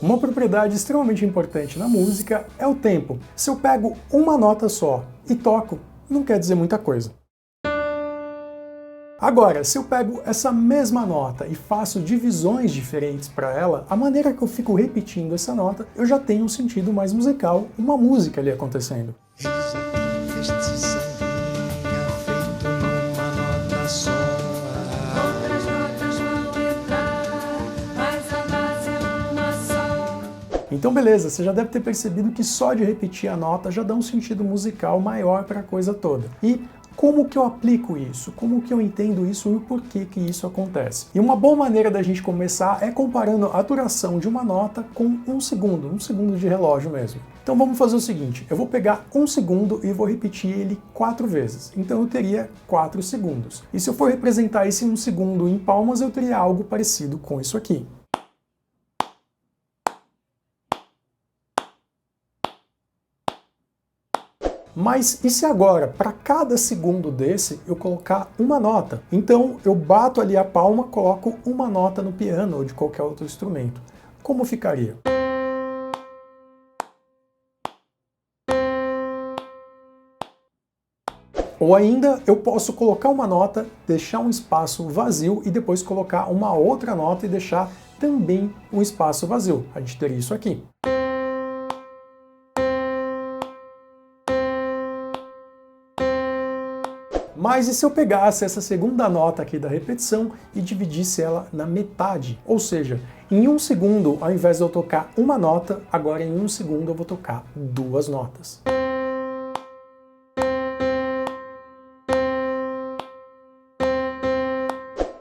Uma propriedade extremamente importante na música é o tempo. Se eu pego uma nota só e toco, não quer dizer muita coisa. Agora, se eu pego essa mesma nota e faço divisões diferentes para ela, a maneira que eu fico repetindo essa nota, eu já tenho um sentido mais musical, uma música ali acontecendo. Então beleza, você já deve ter percebido que só de repetir a nota já dá um sentido musical maior para a coisa toda. E como que eu aplico isso? Como que eu entendo isso e o porquê que isso acontece? E uma boa maneira da gente começar é comparando a duração de uma nota com um segundo de relógio mesmo. Então vamos fazer o seguinte, eu vou pegar um segundo e vou repetir ele 4 vezes. Então eu teria 4 segundos. E se eu for representar esse 1 segundo em palmas, eu teria algo parecido com isso aqui. Mas e se agora, para cada segundo desse, eu colocar uma nota? Então eu bato ali a palma, coloco uma nota no piano ou de qualquer outro instrumento. Como ficaria? Ou ainda, eu posso colocar uma nota, deixar um espaço vazio e depois colocar uma outra nota e deixar também um espaço vazio. A gente teria isso aqui. Mas e se eu pegasse essa segunda nota aqui da repetição e dividisse ela na metade? Ou seja, em 1 segundo, ao invés de eu tocar uma nota, agora em 1 segundo eu vou tocar 2 notas.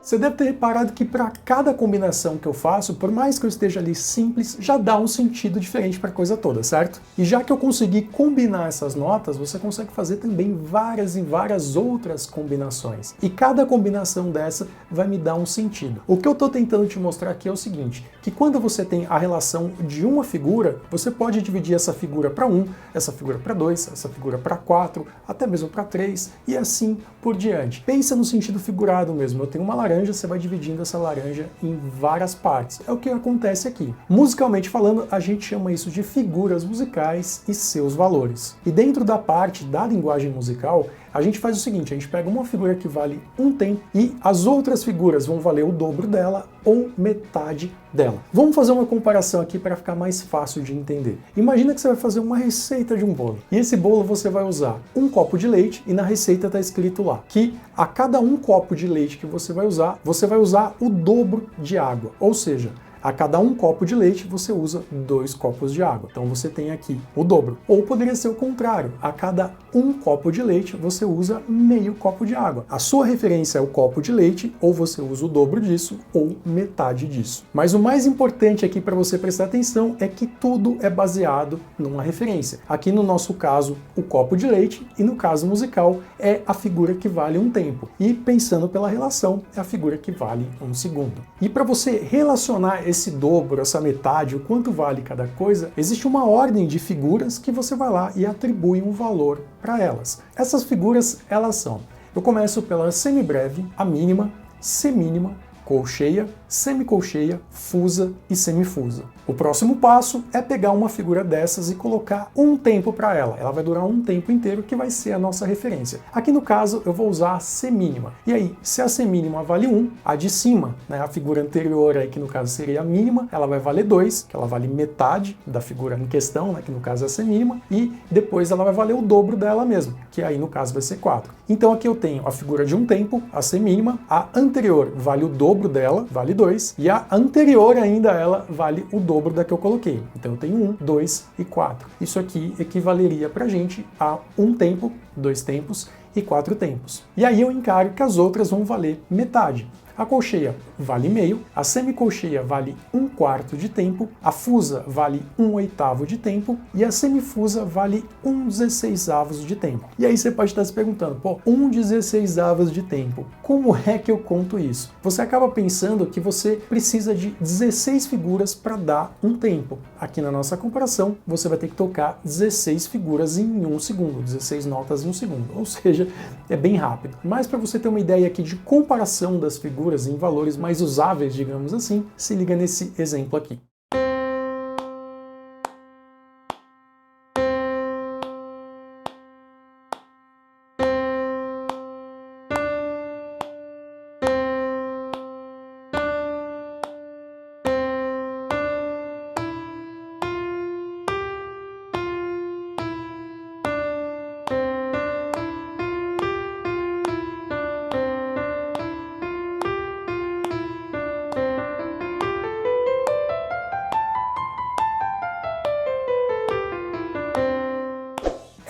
Você deve ter reparado que para cada combinação que eu faço, por mais que eu esteja ali simples, já dá um sentido diferente para a coisa toda, certo? E já que eu consegui combinar essas notas, você consegue fazer também várias e várias outras combinações. E cada combinação dessa vai me dar um sentido. O que eu estou tentando te mostrar aqui é o seguinte, que quando você tem a relação de uma figura, você pode dividir essa figura para 1, essa figura para 2, essa figura para 4, até mesmo para 3 e assim por diante. Pensa no sentido figurado mesmo. Eu tenho uma laranja, você vai dividindo essa laranja em várias partes. É o que acontece aqui. Musicalmente falando, a gente chama isso de figuras musicais e seus valores. E dentro da parte da linguagem musical, a gente faz o seguinte, a gente pega uma figura que vale um tempo e as outras figuras vão valer o dobro dela ou metade dela. Vamos fazer uma comparação aqui para ficar mais fácil de entender. Imagina que você vai fazer uma receita de um bolo. E esse bolo você vai usar um copo de leite e na receita está escrito lá que a cada um copo de leite que você vai usar o dobro de água. Ou seja, a cada um copo de leite, você usa 2 copos de água. Então você tem aqui o dobro. Ou poderia ser o contrário. A cada um copo de leite, você usa meio copo de água. A sua referência é o copo de leite, ou você usa o dobro disso, ou metade disso. Mas o mais importante aqui para você prestar atenção é que tudo é baseado numa referência. Aqui no nosso caso, o copo de leite, e no caso musical, é a figura que vale um tempo. E pensando pela relação, é a figura que vale um segundo. E para você relacionar esse dobro, essa metade, o quanto vale cada coisa, existe uma ordem de figuras que você vai lá e atribui um valor para elas. Essas figuras, elas são, eu começo pela semibreve, a mínima, semínima, colcheia, semicolcheia, fusa e semifusa. O próximo passo é pegar uma figura dessas e colocar um tempo para ela. Ela vai durar um tempo inteiro, que vai ser a nossa referência. Aqui no caso eu vou usar a semínima. E aí, se a semínima vale 1, a de cima, né, a figura anterior aí, que no caso seria a mínima, ela vai valer 2, que ela vale metade da figura em questão, né, que no caso é a semínima, e depois ela vai valer o dobro dela mesmo, que aí no caso vai ser 4. Então aqui eu tenho a figura de um tempo, a semínima, a anterior vale o dobro dela, vale 2, e a anterior ainda ela vale o dobro da que eu coloquei. Então eu tenho 1, 2 e 4. Isso aqui equivaleria pra gente a um tempo, 2 tempos e 4 tempos. E aí eu encaro que as outras vão valer metade. A colcheia vale meio, a semicolcheia vale 1/4 de tempo, a fusa vale 1/8 de tempo e a semifusa vale 1/16 de tempo. E aí você pode estar se perguntando, pô, 1/16 de tempo, como é que eu conto isso? Você acaba pensando que você precisa de 16 figuras para dar um tempo. Aqui na nossa comparação, você vai ter que tocar 16 figuras em 1 segundo, 16 notas em 1 segundo, ou seja, é bem rápido. Mas para você ter uma ideia aqui de comparação das figuras em valores mais usáveis, digamos assim, se liga nesse exemplo aqui.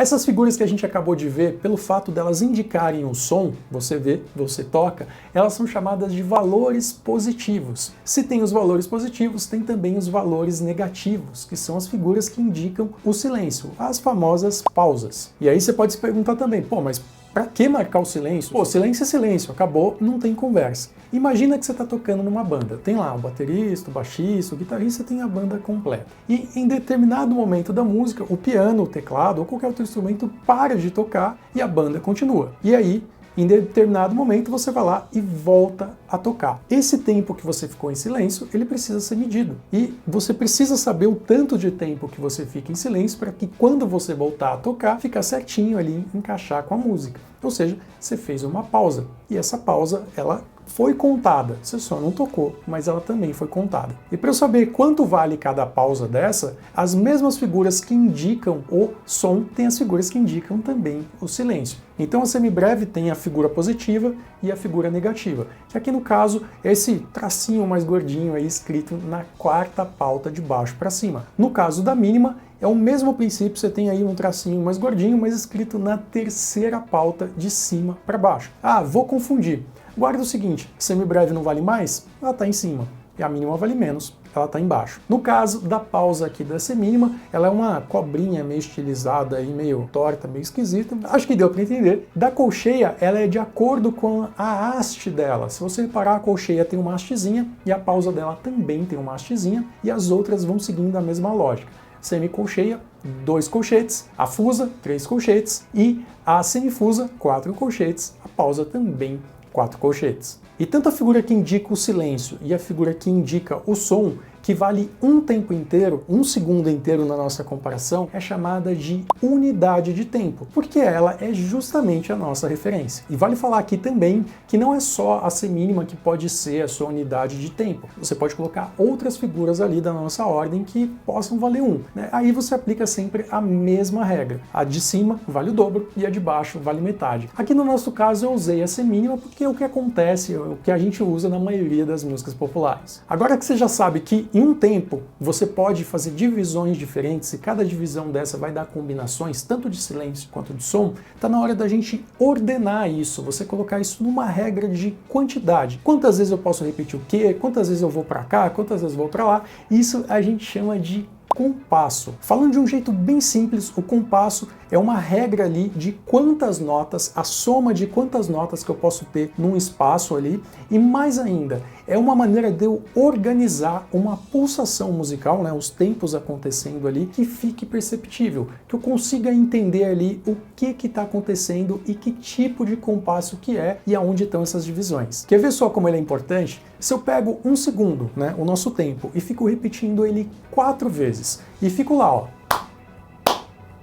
Essas figuras que a gente acabou de ver, pelo fato delas indicarem um som, você vê, você toca, elas são chamadas de valores positivos. Se tem os valores positivos, tem também os valores negativos, que são as figuras que indicam o silêncio, as famosas pausas. E aí você pode se perguntar também, pô, mas para que marcar o silêncio? Pô, silêncio é silêncio, acabou, não tem conversa. Imagina que você está tocando numa banda, tem lá o baterista, o baixista, o guitarrista, tem a banda completa. E em determinado momento da música, o piano, o teclado ou qualquer outro instrumento para de tocar e a banda continua. E aí, em determinado momento, você vai lá e volta a tocar. Esse tempo que você ficou em silêncio, ele precisa ser medido. E você precisa saber o tanto de tempo que você fica em silêncio para que quando você voltar a tocar, ficar certinho ali, encaixar com a música. Ou seja, você fez uma pausa. E essa pausa, ela foi contada. Você só não tocou, mas ela também foi contada. E para eu saber quanto vale cada pausa dessa, as mesmas figuras que indicam o som têm as figuras que indicam também o silêncio. Então a semibreve tem a figura positiva e a figura negativa, que aqui no caso é esse tracinho mais gordinho aí escrito na quarta pauta de baixo para cima. No caso da mínima, é o mesmo princípio, você tem aí um tracinho mais gordinho, mas escrito na terceira pauta de cima para baixo. Ah, vou confundir. Guarda o seguinte, semibreve não vale mais? Ela está em cima. E a mínima vale menos, ela está embaixo. No caso da pausa aqui da semínima, ela é uma cobrinha meio estilizada e meio torta, meio esquisita. Acho que deu para entender. Da colcheia, ela é de acordo com a haste dela. Se você reparar, a colcheia tem uma hastezinha e a pausa dela também tem uma hastezinha e as outras vão seguindo a mesma lógica. Semicolcheia, 2 colchetes, a fusa, 3 colchetes e a semifusa, 4 colchetes, a pausa também 4 colchetes. E tanto a figura que indica o silêncio e a figura que indica o som, que vale um tempo inteiro, um segundo inteiro na nossa comparação, é chamada de unidade de tempo, porque ela é justamente a nossa referência. E vale falar aqui também que não é só a semínima que pode ser a sua unidade de tempo. Você pode colocar outras figuras ali da nossa ordem que possam valer 1, né? Aí você aplica sempre a mesma regra. A de cima vale o dobro e a de baixo vale metade. Aqui no nosso caso eu usei a semínima porque é o que acontece, é o que a gente usa na maioria das músicas populares. Agora que você já sabe que em um tempo você pode fazer divisões diferentes e cada divisão dessa vai dar combinações tanto de silêncio quanto de som, está na hora da gente ordenar isso, você colocar isso numa regra de quantidade. Quantas vezes eu posso repetir o quê? Quantas vezes eu vou para cá? Quantas vezes eu vou para lá? Isso a gente chama de compasso. Falando de um jeito bem simples, o compasso é uma regra ali de quantas notas, a soma de quantas notas que eu posso ter num espaço ali, e mais ainda, é uma maneira de eu organizar uma pulsação musical, né, os tempos acontecendo ali, que fique perceptível, que eu consiga entender ali o que está acontecendo e que tipo de compasso que é e aonde estão essas divisões. Quer ver só como ele é importante? Se eu pego um segundo, né, o nosso tempo, e fico repetindo ele 4 vezes, e fico lá, ó.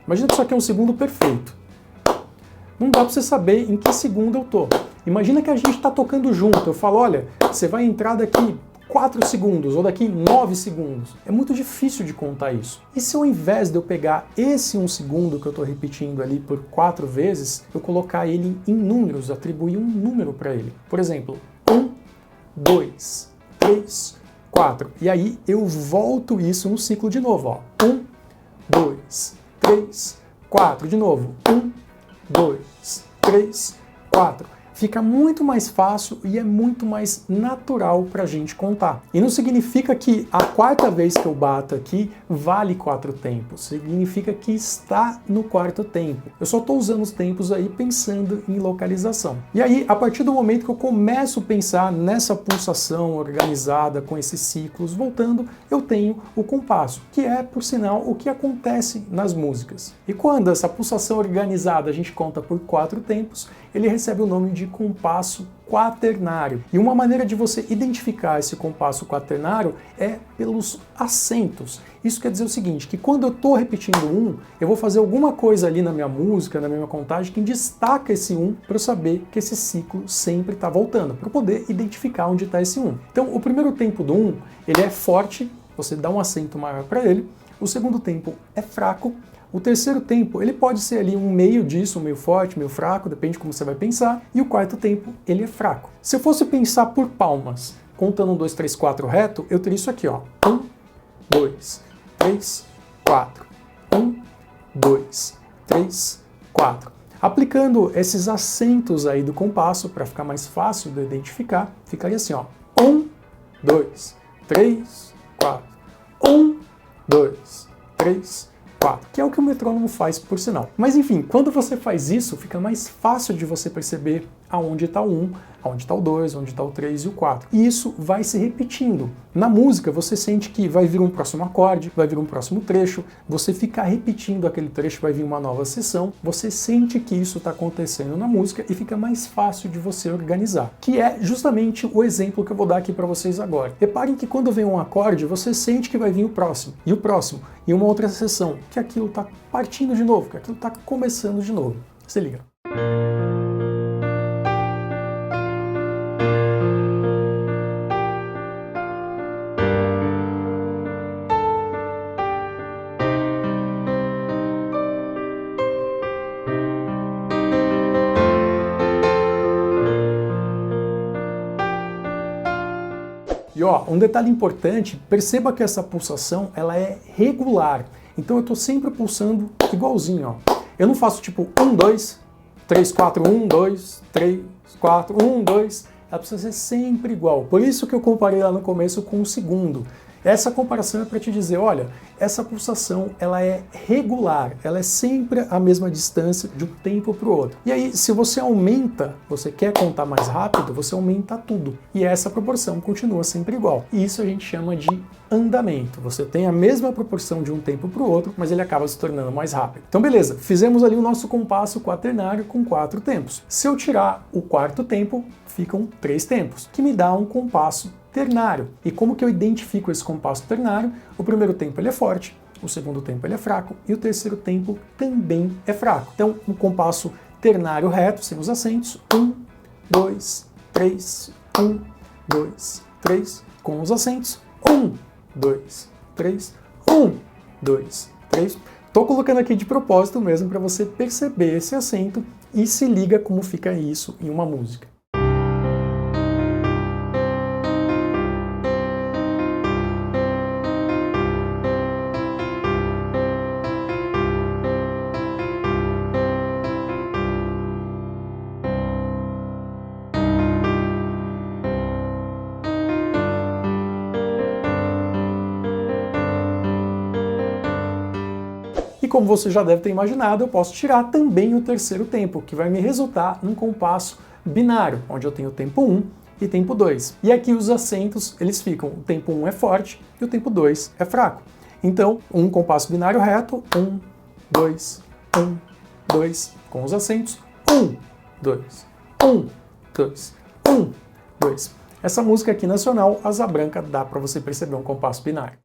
Imagina que isso aqui é um segundo perfeito. Não dá para você saber em que segundo eu tô. Imagina que a gente está tocando junto. Eu falo, olha, você vai entrar daqui 4 segundos ou daqui 9 segundos. É muito difícil de contar isso. E se ao invés de eu pegar esse 1 segundo que eu estou repetindo ali por 4 vezes, eu colocar ele em números, atribuir um número para ele? Por exemplo, 1, 2, 3, 4. E aí eu volto isso no ciclo de novo. 1, 2, 3, 4. De novo. 1, 2, 3, 4. Fica muito mais fácil e é muito mais natural para a gente contar. E não significa que a quarta vez que eu bato aqui vale 4 tempos. Significa que está no quarto tempo. Eu só estou usando os tempos aí pensando em localização. E aí, a partir do momento que eu começo a pensar nessa pulsação organizada com esses ciclos voltando, eu tenho o compasso, que é, por sinal, o que acontece nas músicas. E quando essa pulsação organizada a gente conta por 4 tempos, ele recebe o nome de compasso quaternário. E uma maneira de você identificar esse compasso quaternário é pelos acentos. Isso quer dizer o seguinte, que quando eu estou repetindo 1, eu vou fazer alguma coisa ali na minha música, na minha contagem, que destaca esse 1 para eu saber que esse ciclo sempre está voltando, para eu poder identificar onde está esse 1. Então, o primeiro tempo do 1, ele é forte, você dá um acento maior para ele. O segundo tempo é fraco. O terceiro tempo, ele pode ser ali um meio disso, um meio forte, meio fraco, depende de como você vai pensar. E o quarto tempo, ele é fraco. Se eu fosse pensar por palmas, contando 1, 2, 3, 4 reto, eu teria isso aqui, ó. 1, 2, 3, 4. 1, 2, 3, 3, 4. Aplicando esses acentos aí do compasso, para ficar mais fácil de identificar, ficaria assim, ó. 1, 2, 3, 4. 1, 2, 3, 4. Que é o que o metrônomo faz, por sinal. Mas enfim, quando você faz isso, fica mais fácil de você perceber aonde está o 1, aonde está o 2, onde está o 3 e o 4. E isso vai se repetindo. Na música, você sente que vai vir um próximo acorde, vai vir um próximo trecho, você fica repetindo aquele trecho, vai vir uma nova seção, você sente que isso está acontecendo na música e fica mais fácil de você organizar. Que é justamente o exemplo que eu vou dar aqui para vocês agora. Reparem que quando vem um acorde, você sente que vai vir o próximo, e uma outra seção, que aquilo está partindo de novo, que aquilo está começando de novo. Se liga. E ó, um detalhe importante, perceba que essa pulsação ela é regular. Então eu estou sempre pulsando igualzinho, ó. Eu não faço tipo 1, 2, 3, 4, 1, 2, 3, 4, 1, 2. Ela precisa ser sempre igual. Por isso que eu comparei lá no começo com o segundo. Essa comparação é para te dizer, olha, essa pulsação ela é regular, ela é sempre a mesma distância de um tempo para o outro. E aí, se você aumenta, você quer contar mais rápido, você aumenta tudo. E essa proporção continua sempre igual. E isso a gente chama de andamento. Você tem a mesma proporção de um tempo para o outro, mas ele acaba se tornando mais rápido. Então beleza, fizemos ali o nosso compasso quaternário com 4 tempos. Se eu tirar o quarto tempo, ficam 3 tempos, que me dá um compasso ternário. E como que eu identifico esse compasso ternário? O primeiro tempo ele é forte, o segundo tempo ele é fraco e o terceiro tempo também é fraco. Então, um compasso ternário reto, sem os acentos, 1, 2, 3, 1, 2, 3, com os acentos, 1, 2, 3, 1, 2, 3. Tô colocando aqui de propósito mesmo para você perceber esse acento e se liga como fica isso em uma música. E como você já deve ter imaginado, eu posso tirar também o terceiro tempo, que vai me resultar num compasso binário, onde eu tenho o tempo 1 e tempo 2. E aqui os acentos, eles ficam, o tempo 1 é forte e o tempo 2 é fraco. Então, um compasso binário reto, 1, 2, 1, 2, com os acentos, 1, 2, 1, 2, 1, 2. Essa música aqui nacional, Asa Branca, dá para você perceber um compasso binário.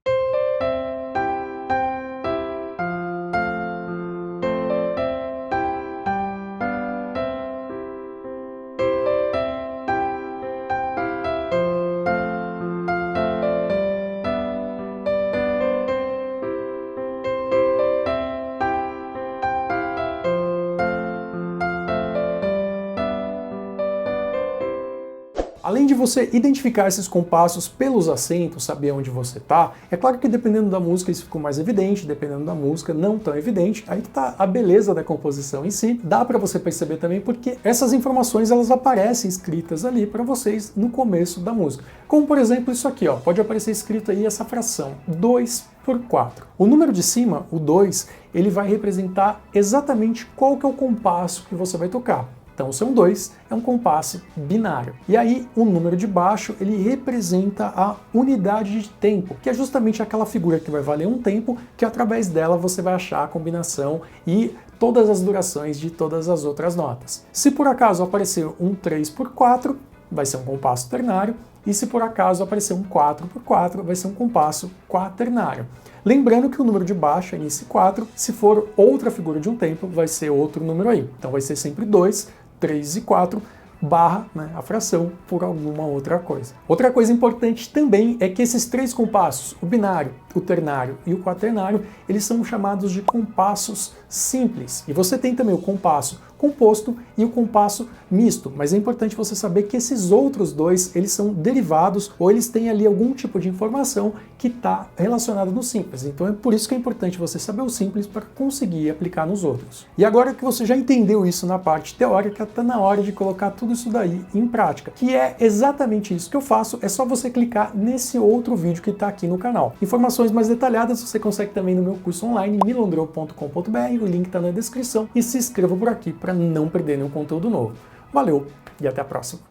Além de você identificar esses compassos pelos acentos, saber onde você está, é claro que dependendo da música isso ficou mais evidente, dependendo da música não tão evidente, aí que tá a beleza da composição em si, dá para você perceber também porque essas informações elas aparecem escritas ali para vocês no começo da música. Como por exemplo isso aqui, ó, pode aparecer escrito aí essa fração, 2 por 4. O número de cima, o 2, ele vai representar exatamente qual que é o compasso que você vai tocar. Então, o seu 2 é um compasso binário. E aí, o número de baixo, ele representa a unidade de tempo, que é justamente aquela figura que vai valer um tempo, que através dela você vai achar a combinação e todas as durações de todas as outras notas. Se por acaso aparecer um 3 por 4, vai ser um compasso ternário, e se por acaso aparecer um 4 por 4, vai ser um compasso quaternário. Lembrando que o número de baixo é esse 4, se for outra figura de um tempo, vai ser outro número aí. Então vai ser sempre 2, 3 e 4, barra, né, a fração por alguma outra coisa. Outra coisa importante também é que esses três compassos, o binário, o ternário e o quaternário, eles são chamados de compassos simples. E você tem também o compasso composto e o compasso misto, mas é importante você saber que esses outros dois, eles são derivados ou eles têm ali algum tipo de informação que está relacionada no simples. Então é por isso que é importante você saber o simples para conseguir aplicar nos outros. E agora que você já entendeu isso na parte teórica, está na hora de colocar tudo isso daí em prática, que é exatamente isso que eu faço. É só você clicar nesse outro vídeo que está aqui no canal. Informações mais detalhadas você consegue também no meu curso online milondreu.com.br, o link está na descrição, e se inscreva por aqui para não perder nenhum conteúdo novo. Valeu e até a próxima!